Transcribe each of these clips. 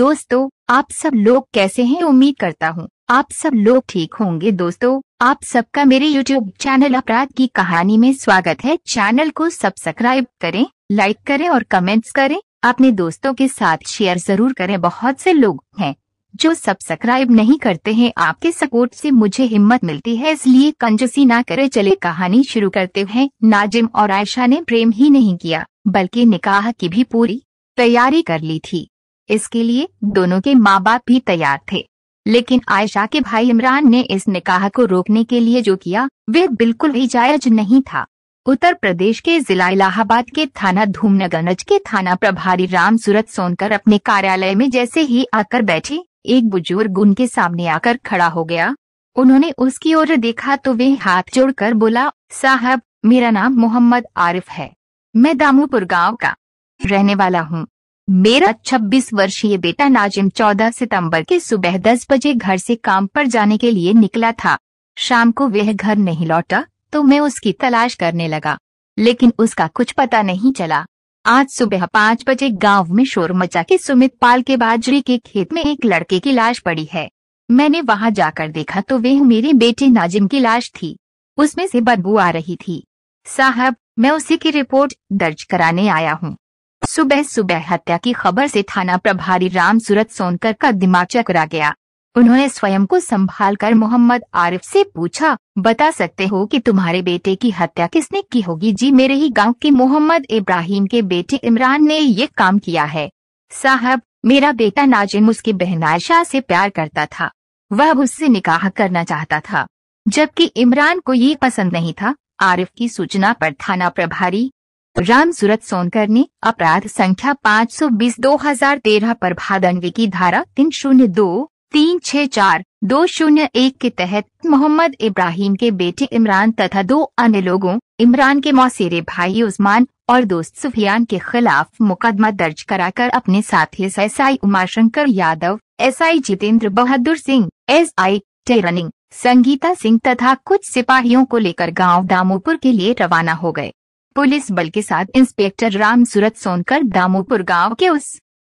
दोस्तों, आप सब लोग कैसे हैं? उम्मीद करता हूँ आप सब लोग ठीक होंगे। दोस्तों, आप सबका मेरे YouTube चैनल अपराध की कहानी में स्वागत है। चैनल को सब्सक्राइब करें, लाइक करें और कमेंट्स करें। अपने दोस्तों के साथ शेयर जरूर करें। बहुत से लोग हैं जो सब्सक्राइब नहीं करते हैं। आपके सपोर्ट से मुझे हिम्मत मिलती है, इसलिए कंजूसी ना करें। चले कहानी शुरू करते हैं। नाजिम और आयशा ने प्रेम ही नहीं किया बल्कि निकाह की भी पूरी तैयारी कर ली थी। इसके लिए दोनों के माँ बाप भी तैयार थे, लेकिन आयशा के भाई इमरान ने इस निकाह को रोकने के लिए जो किया वह बिल्कुल ही जायज नहीं था। उत्तर प्रदेश के जिला इलाहाबाद के थाना धूमनगरगंज के थाना प्रभारी राम सूरत सोनकर अपने कार्यालय में जैसे ही आकर बैठे, एक बुजुर्ग उनके सामने आकर खड़ा हो गया। उन्होंने उसकी ओर देखा तो वह हाथ जोड़कर बोला, साहब, मेरा नाम मोहम्मद आरिफ है। मैं दामूपुर गांव का रहने वाला हूँ। मेरा 26 वर्षीय बेटा नाजिम 14 सितंबर के सुबह 10 बजे घर से काम पर जाने के लिए निकला था। शाम को वह घर नहीं लौटा तो मैं उसकी तलाश करने लगा, लेकिन उसका कुछ पता नहीं चला। आज सुबह 5 बजे गांव में शोर मचा कि सुमित पाल के बाजरे के खेत में एक लड़के की लाश पड़ी है। मैंने वहां जाकर देखा तो वह मेरे बेटे नाजिम की लाश थी। उसमें से बदबू आ रही थी। साहब, मैं उसी की रिपोर्ट दर्ज कराने आया हूँ। सुबह सुबह हत्या की खबर से थाना प्रभारी राम सूरत सोनकर का दिमाग चकरा गया। उन्होंने स्वयं को संभाल कर मोहम्मद आरिफ से पूछा, बता सकते हो कि तुम्हारे बेटे की हत्या किसने की होगी? जी, मेरे ही गांव के मोहम्मद इब्राहिम के बेटे इमरान ने ये काम किया है। साहब, मेरा बेटा नाजिम उसकी बहन आयशा से प्यार करता था। वह उससे निकाह करना चाहता था, जबकि इमरान को ये पसंद नहीं था। आरिफ की सूचना पर थाना प्रभारी राम सूरत सोनकर ने अपराध संख्या 520/2013 पर भादनवी की धारा 302, 364, 201 के तहत मोहम्मद इब्राहिम के बेटे इमरान तथा 2 अन्य लोगों, इमरान के मौसेरे भाई उस्मान और दोस्त सुफियान के खिलाफ मुकदमा दर्ज कराकर अपने साथी SI Umashankar Yadav, SI Jitendra Bahadur Singh, SI टेरनिंग Sangeeta Singh तथा कुछ सिपाहियों को लेकर गांव दामोपुर के लिए रवाना हो गए। पुलिस बल के साथ इंस्पेक्टर राम सूरत सोनकर दामोपुर गांव के उस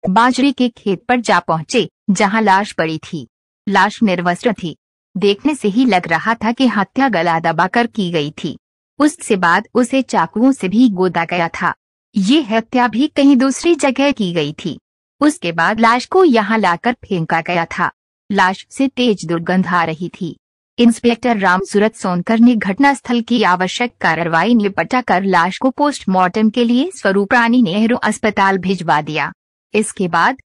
बाजरे के खेत पर जा पहुंचे जहां लाश पड़ी थी। लाश निर्वस्त्र थी। देखने से ही लग रहा था कि हत्या गला दबाकर की गई थी। उससे बाद उसे चाकुओं से भी गोदा गया था। ये हत्या भी कहीं दूसरी जगह की गई थी। उसके बाद लाश को यहाँ लाकर फेंका गया था। लाश से तेज दुर्गंध आ रही थी। इंस्पेक्टर राम सूरत सोनकर ने घटनास्थल की आवश्यक कार्रवाई निपटा कर लाश को पोस्टमार्टम के लिए स्वरूपरानी नेहरू अस्पताल भिजवा दिया। इसके बाद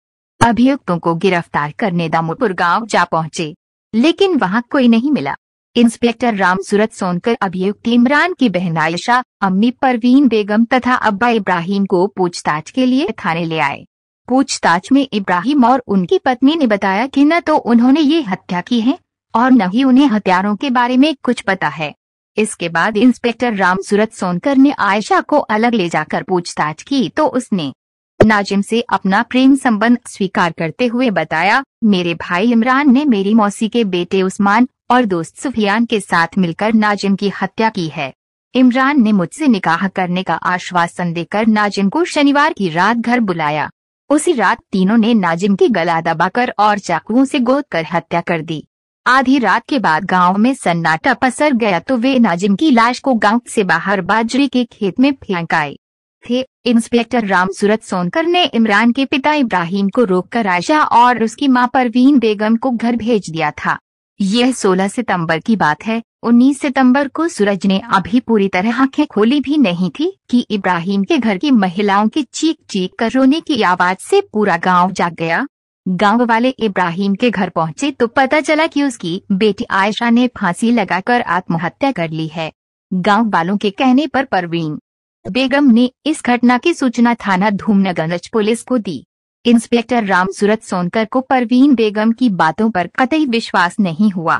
अभियुक्तों को गिरफ्तार करने दामोपुर गांव जा पहुंचे, लेकिन वहां कोई नहीं मिला। इंस्पेक्टर राम सूरत सोनकर अभियुक्त इमरान की बहन आयशा, अम्मी परवीन बेगम तथा अब्बा इब्राहिम को पूछताछ के लिए थाने ले आए। पूछताछ में इब्राहिम और उनकी पत्नी ने बताया कि न तो उन्होंने ये हत्या की है और न ही उन्हें हत्यारों के बारे में कुछ पता है। इसके बाद इंस्पेक्टर राम सूरत सोनकर ने आयशा को अलग ले जाकर पूछताछ की तो उसने नाजिम से अपना प्रेम संबंध स्वीकार करते हुए बताया, मेरे भाई इमरान ने मेरी मौसी के बेटे उस्मान और दोस्त सुफियान के साथ मिलकर नाजिम की हत्या की है। इमरान ने मुझसे निकाह करने का आश्वासन देकर नाजिम को शनिवार की रात घर बुलाया। उसी रात तीनों ने नाजिम की गला दबाकर और चाकुओं से गोदकर हत्या कर दी। आधी रात के बाद गांव में सन्नाटा पसर गया तो वे नाजिम की लाश को गांव से बाहर बाजरे के खेत में फेंक आए थे। इंस्पेक्टर राम सूरत सोनकर ने इमरान के पिता इब्राहिम को रोककर आयशा और उसकी मां परवीन बेगम को घर भेज दिया था। यह 16 सितंबर की बात है। 19 सितंबर को सूरज ने अभी पूरी तरह आंखें खोली भी नहीं थी कि इब्राहिम के घर की महिलाओं की चीख चीख कर रोने की आवाज से पूरा गांव जाग गया। गांव वाले इब्राहिम के घर पहुंचे तो पता चला कि उसकी बेटी आयशा ने फांसी लगाकर आत्महत्या कर ली है। गांव वालों के कहने पर परवीन बेगम ने इस घटना की सूचना थाना धूमनगरगंज पुलिस को दी। इंस्पेक्टर राम सूरत सोनकर को परवीन बेगम की बातों पर कतई विश्वास नहीं हुआ।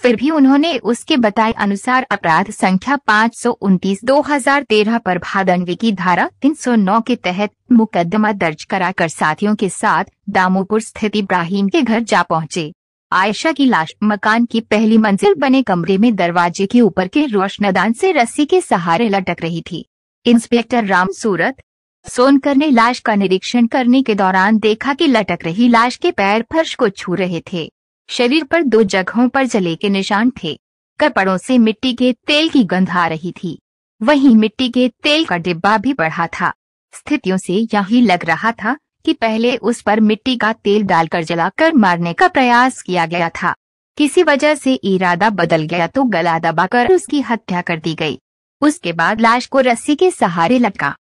फिर भी उन्होंने उसके बताए अनुसार अपराध संख्या 529/2013 पर भादनवी की धारा 309 के तहत मुकदमा दर्ज कराकर साथियों के साथ दामोपुर स्थित इब्राहिम के घर जा पहुंचे। आयशा की लाश मकान की पहली मंजिल बने कमरे में दरवाजे के ऊपर के रोशनदान से रस्सी के सहारे लटक रही थी। इंस्पेक्टर राम सूरत सोनकर ने लाश का निरीक्षण करने के दौरान देखा कि लटक रही लाश के पैर फर्श को छू रहे थे। शरीर पर 2 जगहों पर जले के निशान थे। कपड़ों से मिट्टी के तेल की गंध आ रही थी। वहीं मिट्टी के तेल का डिब्बा भी पड़ा था। स्थितियों से यही लग रहा था कि पहले उस पर मिट्टी का तेल डालकर जलाकर मारने का प्रयास किया गया था। किसी वजह से इरादा बदल गया तो गला दबाकर उसकी हत्या कर दी गई। उसके बाद लाश को रस्सी के सहारे लटका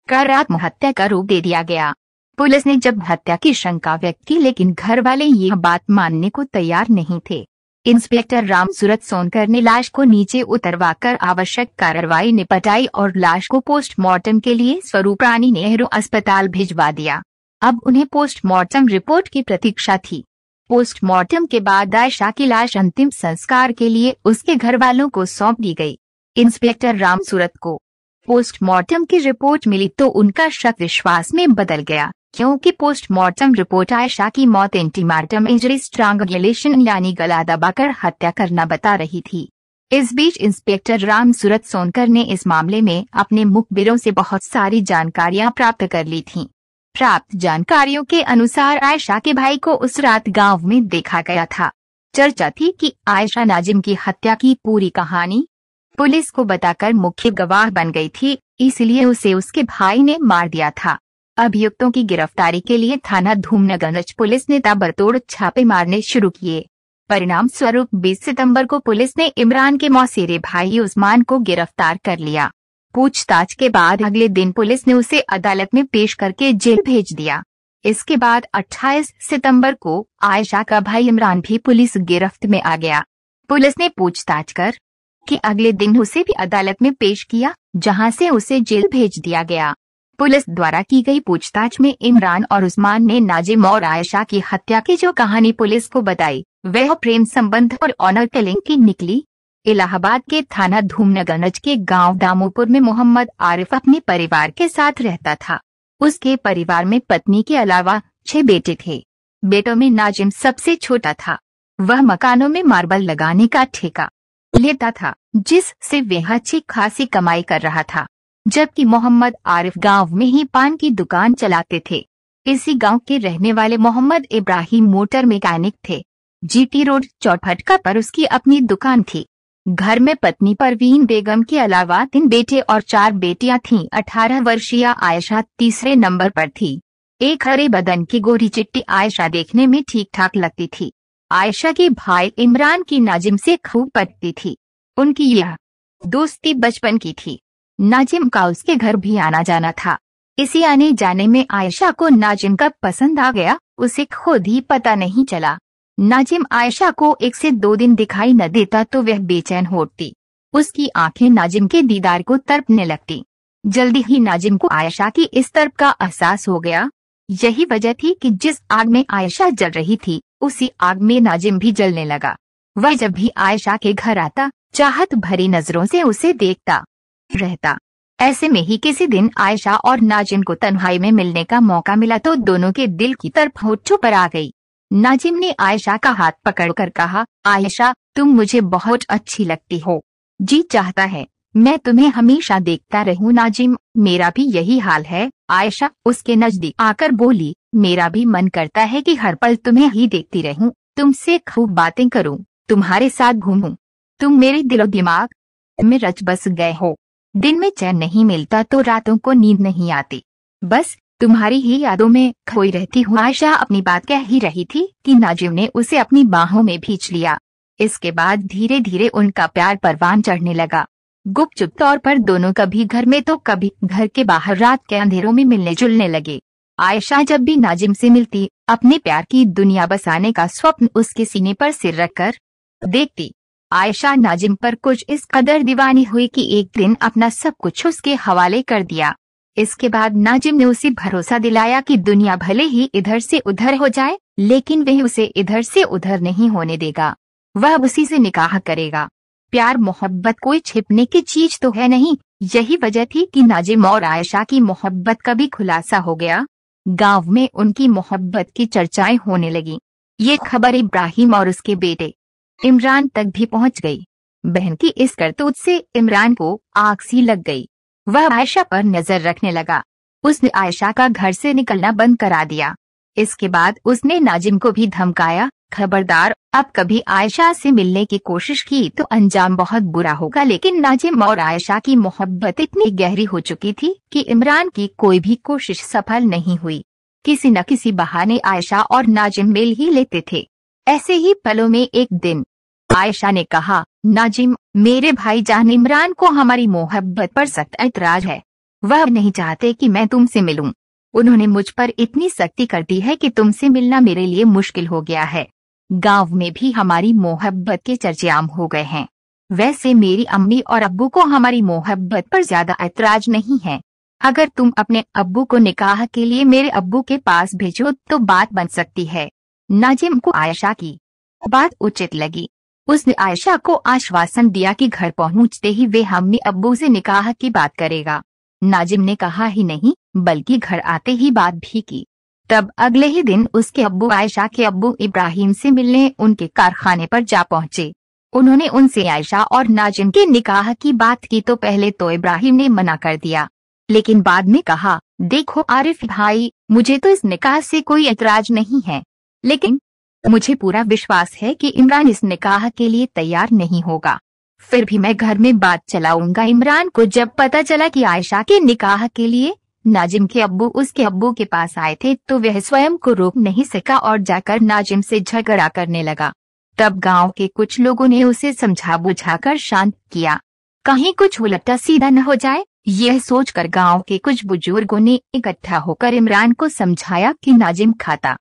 कर आत्महत्या का रूप दे दिया गया। पुलिस ने जब हत्या की शंका व्यक्त की, लेकिन घर वाले यह बात मानने को तैयार नहीं थे। इंस्पेक्टर रामसूरत सोनकर ने लाश को नीचे उतरवाकर आवश्यक कार्रवाई निपटाई और लाश को पोस्टमार्टम के लिए स्वरूप रानी नेहरू अस्पताल भिजवा दिया। अब उन्हें पोस्टमार्टम रिपोर्ट की प्रतीक्षा थी। पोस्टमार्टम के बाद आयशा की लाश अंतिम संस्कार के लिए उसके घर वालों को सौंप दी गई। इंस्पेक्टर रामसूरत को पोस्टमार्टम की रिपोर्ट मिली तो उनका शक विश्वास में बदल गया, क्योंकि पोस्टमार्टम रिपोर्ट आयशा की मौत एंटीमार्टम इंजरी स्ट्रांगुलेशन यानी गला दबाकर हत्या करना बता रही थी। इस बीच इंस्पेक्टर रामसूरत सोनकर ने इस मामले में अपने मुखबिरों से बहुत सारी जानकारियां प्राप्त कर ली थीं। प्राप्त जानकारियों के अनुसार आयशा के भाई को उस रात गांव में देखा गया था। चर्चा थी कि आयशा नाजिम की हत्या की पूरी कहानी पुलिस को बताकर मुख्य गवाह बन गई थी, इसलिए उसे उसके भाई ने मार दिया था। अभियुक्तों की गिरफ्तारी के लिए थाना धूमनगरज पुलिस ने ताबड़तोड़ छापे मारने शुरू किए। परिणाम स्वरूप 20 सितंबर को पुलिस ने इमरान के मौसेरे भाई उस्मान को गिरफ्तार कर लिया। पूछताछ के बाद अगले दिन पुलिस ने उसे अदालत में पेश करके जेल भेज दिया। इसके बाद 28 सितंबर को आयशा का भाई इमरान भी पुलिस गिरफ्त में आ गया। पुलिस ने पूछताछ कर कि अगले दिन उसे भी अदालत में पेश किया, जहां से उसे जेल भेज दिया गया। पुलिस द्वारा की गई पूछताछ में इमरान और उस्मान ने नाजिम और आयशा की हत्या की जो कहानी पुलिस को बताई, वह प्रेम संबंध और ऑनर किलिंग की निकली। इलाहाबाद के थाना धूमनगरज के गांव दामोपुर में मोहम्मद आरिफ अपने परिवार के साथ रहता था। उसके परिवार में पत्नी के अलावा 6 बेटे थे। बेटों में नाजिम सबसे छोटा था। वह मकानों में मार्बल लगाने का ठेका लेता था, जिससे वह अच्छी खासी कमाई कर रहा था, जबकि मोहम्मद आरिफ गांव में ही पान की दुकान चलाते थे। इसी गांव के रहने वाले मोहम्मद इब्राहिम मोटर मैकेनिक थे। जीटी रोड चौफटका पर उसकी अपनी दुकान थी। घर में पत्नी परवीन बेगम के अलावा 3 बेटे और 4 बेटियां थीं। 18 वर्षीय आयशा तीसरे नंबर पर थी। एक हरे बदन की गोरी चिट्टी आयशा देखने में ठीक ठाक लगती थी। आयशा के भाई इमरान की नाजिम से खूब पटती थी। उनकी यह दोस्ती बचपन की थी। नाजिम का उसके घर भी आना जाना था। इसी आने जाने में आयशा को नाजिम कब पसंद आ गया, उसे खुद ही पता नहीं चला। नाजिम आयशा को 1 से 2 दिन दिखाई न देता तो वह बेचैन हो उठती। उसकी आंखें नाजिम के दीदार को तड़पने लगती। जल्दी ही नाजिम को आयशा की इस तड़प का एहसास हो गया। यही वजह थी कि जिस आग में आयशा जल रही थी, उसी आग में नाजिम भी जलने लगा। वह जब भी आयशा के घर आता, चाहत भरी नजरों से उसे देखता रहता। ऐसे में ही किसी दिन आयशा और नाजिम को तन्हाई में मिलने का मौका मिला तो दोनों के दिल की तरफ होठों पर आ गई। नाजिम ने आयशा का हाथ पकड़कर कहा, आयशा तुम मुझे बहुत अच्छी लगती हो। जी चाहता है मैं तुम्हें हमेशा देखता रहूं। नाजिम मेरा भी यही हाल है। आयशा उसके नजदीक आकर बोली, मेरा भी मन करता है कि हर पल तुम्हें ही देखती रहूं, तुमसे खूब बातें करूं, तुम्हारे साथ घूमूं। तुम मेरे दिलो दिमाग में रच बस गए हो। दिन में चैन नहीं मिलता तो रातों को नींद नहीं आती, बस तुम्हारी ही यादों में खोई रहती हूँ। आयशा अपनी बात कह ही रही थी कि नाजिम ने उसे अपनी बाहों में भींच लिया। इसके बाद धीरे धीरे उनका प्यार परवान चढ़ने लगा। गुपचुप तौर पर दोनों कभी घर में तो कभी घर के बाहर रात के अंधेरों में मिलने जुलने लगे। आयशा जब भी नाजिम से मिलती, अपने प्यार की दुनिया बसाने का स्वप्न उसके सीने पर सिर रखकर देखती। आयशा नाजिम पर कुछ इस कदर दीवानी हुई कि एक दिन अपना सब कुछ उसके हवाले कर दिया। इसके बाद नाजिम ने उसे भरोसा दिलाया कि दुनिया भले ही इधर से उधर हो जाए, लेकिन वह उसे इधर से उधर नहीं होने देगा। वह उसी से निकाह करेगा। प्यार मोहब्बत कोई छिपने की चीज तो है नहीं। यही वजह थी कि नाजिम और आयशा की मोहब्बत का भी खुलासा हो गया। गांव में उनकी मोहब्बत की चर्चाएं होने लगी। ये खबर इब्राहिम और उसके बेटे इमरान तक भी पहुंच गई। बहन की इस करतूत से इमरान को आग सी लग गई। वह आयशा पर नजर रखने लगा। उसने आयशा का घर से निकलना बंद करा दिया। इसके बाद उसने नाजिम को भी धमकाया, खबरदार, अब कभी आयशा से मिलने की कोशिश की तो अंजाम बहुत बुरा होगा। लेकिन नाजिम और आयशा की मोहब्बत इतनी गहरी हो चुकी थी कि इमरान की कोई भी कोशिश सफल नहीं हुई। किसी न किसी बहाने आयशा और नाजिम मिल ही लेते थे। ऐसे ही पलों में एक दिन आयशा ने कहा, नाजिम, मेरे भाईजान इमरान को हमारी मोहब्बत पर सख्त ऐतराज है। वह नहीं चाहते कि मैं तुमसे मिलूं। उन्होंने मुझ पर इतनी सख्ती कर दी है कि तुमसे मिलना मेरे लिए मुश्किल हो गया है। गांव में भी हमारी मोहब्बत के चर्चे आम हो गए हैं। वैसे मेरी अम्मी और अब्बू को हमारी मोहब्बत पर ज्यादा ऐतराज नहीं है। अगर तुम अपने अब्बू को निकाह के लिए मेरे अब्बू के पास भेजो तो बात बन सकती है। नाजिम को आयशा की बात उचित लगी। उसने आयशा को आश्वासन दिया कि घर पहुंचते ही वे अम्मी अब्बू से निकाह की बात करेगा। नाजिम ने कहा ही नहीं बल्कि घर आते ही बात भी की। तब अगले ही दिन उसके अब्बू आयशा के अब्बू इब्राहिम से मिलने उनके कारखाने पर जा पहुंचे। उन्होंने उनसे आयशा और नाजिम के निकाह की बात की तो पहले तो इब्राहिम ने मना कर दिया, लेकिन बाद में कहा, देखो आरिफ भाई, मुझे तो इस निकाह से कोई ऐतराज नहीं है, लेकिन मुझे पूरा विश्वास है कि इमरान इस निकाह के लिए तैयार नहीं होगा। फिर भी मैं घर में बात चलाऊंगा। इमरान को जब पता चला कि आयशा के निकाह के लिए नाजिम के अब्बू उसके अब्बू के पास आए थे तो वह स्वयं को रोक नहीं सका और जाकर नाजिम से झगड़ा करने लगा। तब गांव के कुछ लोगों ने उसे समझा बुझाकर शांत किया, कहीं कुछ उल्टा सीधा न हो जाए। यह सोचकर गांव के कुछ बुजुर्गों ने इकट्ठा होकर इमरान को समझाया कि नाजिम खाता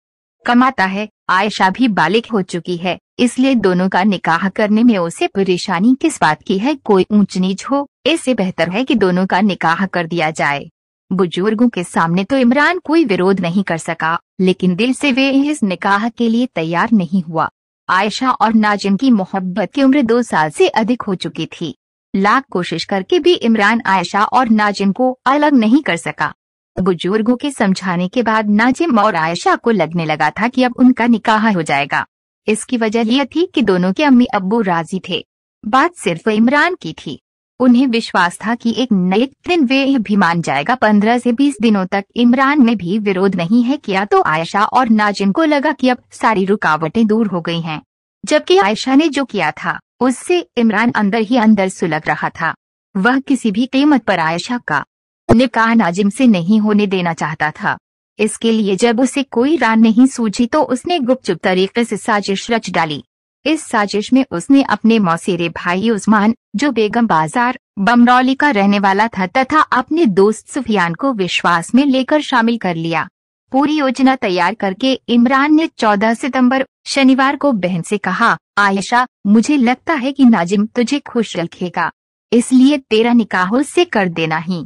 कमाता है, आयशा भी बालिग हो चुकी है, इसलिए दोनों का निकाह करने में उसे परेशानी किस बात की है। कोई ऊंच नीच हो, इससे बेहतर है कि दोनों का निकाह कर दिया जाए। बुजुर्गों के सामने तो इमरान कोई विरोध नहीं कर सका, लेकिन दिल से वे इस निकाह के लिए तैयार नहीं हुआ। आयशा और नाजिम की मोहब्बत की उम्र 2 साल से अधिक हो चुकी थी। लाख कोशिश करके भी इमरान आयशा और नाजिम को अलग नहीं कर सका। बुजुर्गों के समझाने के बाद नाजिम और आयशा को लगने लगा था कि अब उनका निकाह हो जाएगा। इसकी वजह यह थी कि दोनों के अम्मी अब्बू राजी थे। बात सिर्फ इमरान की थी। उन्हें विश्वास था कि एक नए दिन वे भी मान जाएगा। 15 से 20 दिनों तक इमरान ने भी विरोध नहीं है किया तो आयशा और नाजिम को लगा कि अब सारी रुकावटें दूर हो गई हैं। जबकि आयशा ने जो किया था उससे इमरान अंदर ही अंदर सुलग रहा था। वह किसी भी कीमत पर आयशा का निकाह नाजिम से नहीं होने देना चाहता था। इसके लिए जब उसे कोई राह नहीं सूझी तो उसने गुपचुप तरीके से साजिश रच डाली। इस साजिश में उसने अपने मौसेरे भाई उस्मान, जो बेगम बाजार बमरौली का रहने वाला था, तथा अपने दोस्त सुफियान को विश्वास में लेकर शामिल कर लिया। पूरी योजना तैयार करके इमरान ने 14 सितंबर शनिवार को बहन से कहा, आयशा, मुझे लगता है कि नाजिम तुझे खुश रखेगा, इसलिए तेरा निकाह उससे कर देना ही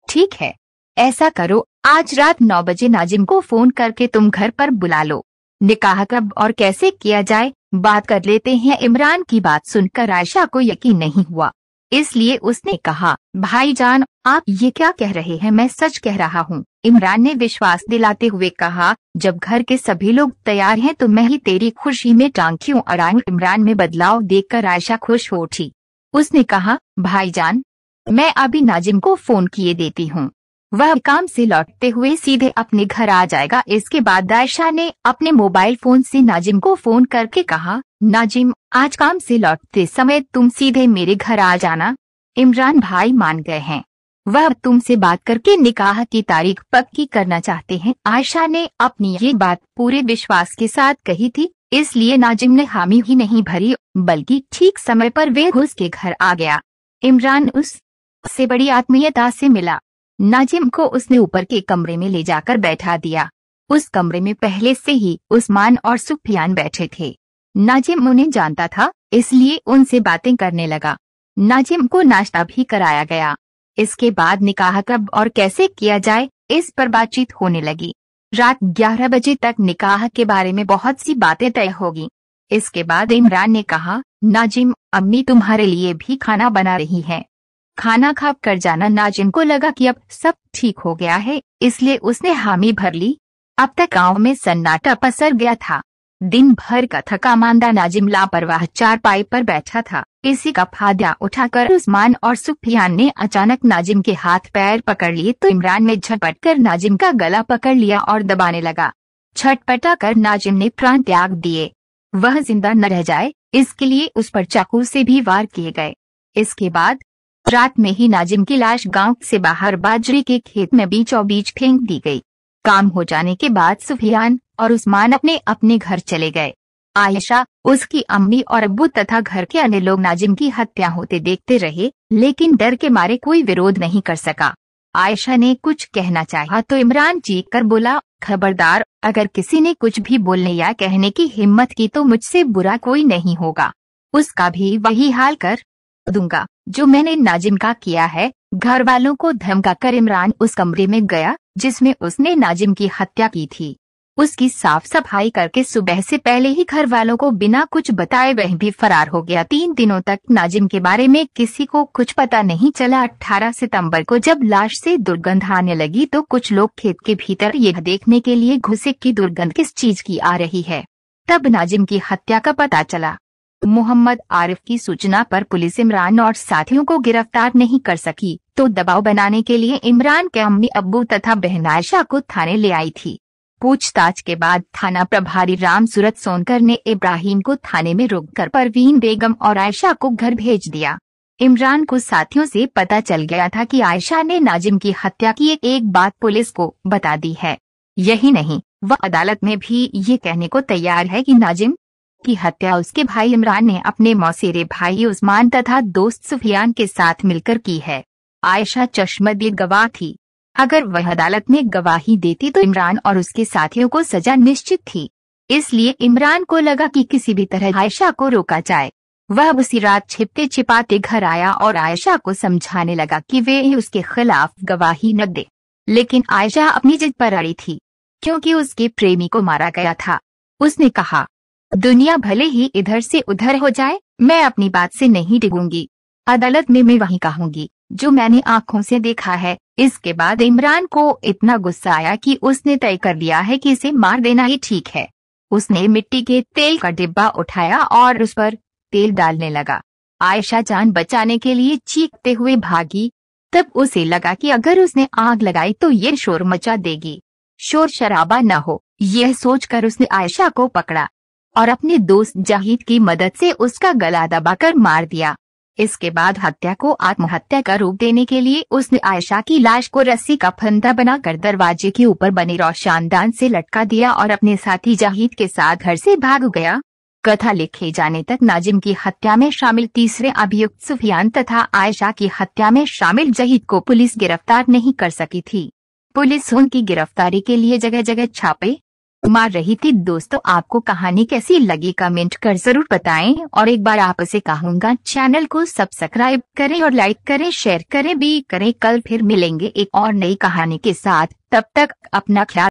ठीक है। ऐसा करो, आज रात 9 बजे नाजिम को फोन करके तुम घर पर बुला लो। निकाह कब और कैसे किया जाए बात कर लेते हैं। इमरान की बात सुनकर आयशा को यकीन नहीं हुआ, इसलिए उसने कहा, भाईजान, आप ये क्या कह रहे हैं? मैं सच कह रहा हूँ। इमरान ने विश्वास दिलाते हुए कहा, जब घर के सभी लोग तैयार हैं तो मैं ही तेरी खुशी में टांग क्यों अड़ाऊं। इमरान में बदलाव देखकर आयशा खुश हो उठी। उसने कहा, भाईजान, मैं अभी नाजिम को फोन किए देती हूँ, वह काम से लौटते हुए सीधे अपने घर आ जाएगा। इसके बाद आयशा ने अपने मोबाइल फोन से नाजिम को फोन करके कहा, नाजिम, आज काम से लौटते समय तुम सीधे मेरे घर आ जाना। इमरान भाई मान गए हैं, वह तुमसे बात करके निकाह की तारीख पक्की करना चाहते हैं। आयशा ने अपनी ये बात पूरे विश्वास के साथ कही थी, इसलिए नाजिम ने हामी ही नहीं भरी, बल्कि ठीक समय पर वे उसके घर आ गया। इमरान उससे बड़ी आत्मीयता से मिला। नाजिम को उसने ऊपर के कमरे में ले जाकर बैठा दिया। उस कमरे में पहले से ही उस्मान और सुफियान बैठे थे। नाजिम उन्हें जानता था, इसलिए उनसे बातें करने लगा। नाजिम को नाश्ता भी कराया गया। इसके बाद निकाह कब और कैसे किया जाए इस पर बातचीत होने लगी। रात 11 बजे तक निकाह के बारे में बहुत सी बातें तय होगी। इसके बाद इमरान ने कहा, नाजिम, अम्मी तुम्हारे लिए भी खाना बना रही है, खाना खा कर जाना। नाजिम को लगा कि अब सब ठीक हो गया है, इसलिए उसने हामी भर ली। अब तक गांव में सन्नाटा पसर गया था। दिन भर का थका मांदा नाजिम लापरवाह चारपाई पर बैठा था। इसी का फायदा उठाकर उस्मान और सुफियान ने अचानक नाजिम के हाथ पैर पकड़ लिए तो इमरान ने झटपट कर नाजिम का गला पकड़ लिया और दबाने लगा। छटपटा कर नाजिम ने प्राण त्याग दिए। वह जिंदा न रह जाए इसके लिए उस पर चाकू से भी वार किए गए। इसके बाद रात में ही नाजिम की लाश गांव से बाहर बाजरे के खेत में बीचों बीच फेंक दी गई। काम हो जाने के बाद सुफियान और उस्मान अपने अपने घर चले गए। आयशा, उसकी अम्मी और अब्बू तथा घर के अन्य लोग नाजिम की हत्या होते देखते रहे, लेकिन डर के मारे कोई विरोध नहीं कर सका। आयशा ने कुछ कहना चाहा तो इमरान चीख कर बोला, खबरदार, अगर किसी ने कुछ भी बोलने या कहने की हिम्मत की तो मुझसे बुरा कोई नहीं होगा। उसका भी वही हाल कर दूंगा जो मैंने नाजिम का किया है। घर वालों को धमका कर इमरान उस कमरे में गया जिसमें उसने नाजिम की हत्या की थी। उसकी साफ सफाई करके सुबह से पहले ही घर वालों को बिना कुछ बताए वह भी फरार हो गया। 3 दिनों तक नाजिम के बारे में किसी को कुछ पता नहीं चला। 18 सितंबर को जब लाश से दुर्गंध आने लगी तो कुछ लोग खेत के भीतर यह देखने के लिए घुसे कि दुर्गंध किस चीज की आ रही है। तब नाजिम की हत्या का पता चला। मोहम्मद आरिफ की सूचना पर पुलिस इमरान और साथियों को गिरफ्तार नहीं कर सकी तो दबाव बनाने के लिए इमरान के अम्मी अब्बू तथा बहन आयशा को थाने ले आई थी। पूछताछ के बाद थाना प्रभारी राम सूरत सोनकर ने इब्राहिम को थाने में रोककर परवीन बेगम और आयशा को घर भेज दिया। इमरान को साथियों से पता चल गया था कि आयशा ने नाजिम की हत्या की एक बात पुलिस को बता दी है। यही नहीं, वह अदालत में भी ये कहने को तैयार है कि नाजिम की हत्या उसके भाई इमरान ने अपने मौसेरे भाई उस्मान तथा दोस्त सुफियान के साथ मिलकर की है। आयशा चश्मदीद गवाह थी। अगर वह अदालत में गवाही देती तो इमरान और उसके साथियों को सजा निश्चित थी। इसलिए इमरान को लगा कि किसी भी तरह आयशा को रोका जाए। वह उसी रात छिपते छिपाते घर आया और आयशा को समझाने लगा कि वे उसके खिलाफ गवाही न दे। लेकिन आयशा अपनी जिद पर अड़ी थी क्योंकि उसके प्रेमी को मारा गया था। उसने कहा, दुनिया भले ही इधर से उधर हो जाए, मैं अपनी बात से नहीं डिगूंगी। अदालत में मैं वही कहूंगी जो मैंने आंखों से देखा है। इसके बाद इमरान को इतना गुस्सा आया कि उसने तय कर लिया है कि इसे मार देना ही ठीक है। उसने मिट्टी के तेल का डिब्बा उठाया और उस पर तेल डालने लगा। आयशा जान बचाने के लिए चीखते हुए भागी। तब उसे लगा कि अगर उसने आग लगाई तो ये शोर मचा देगी, शोर शराबा न हो। यह सोचकर उसने आयशा को पकड़ा और अपने दोस्त जाहिद की मदद से उसका गला दबाकर मार दिया। इसके बाद हत्या को आत्महत्या का रूप देने के लिए उसने आयशा की लाश को रस्सी का फंदा बनाकर दरवाजे के ऊपर बने रोशनदान से लटका दिया और अपने साथी जाहिद के साथ घर से भाग गया। कथा लिखे जाने तक नाजिम की हत्या में शामिल तीसरे अभियुक्त सुफियान तथा आयशा की हत्या में शामिल जाहिद को पुलिस गिरफ्तार नहीं कर सकी थी। पुलिस उनकी गिरफ्तारी के लिए जगह जगह छापे मार रही थी। दोस्तों, आपको कहानी कैसी लगी कमेंट कर जरूर बताएं और एक बार आपसे कहूंगा चैनल को सब्सक्राइब करें और लाइक करें, शेयर करें भी करें। कल फिर मिलेंगे एक और नई कहानी के साथ। तब तक अपना ख्याल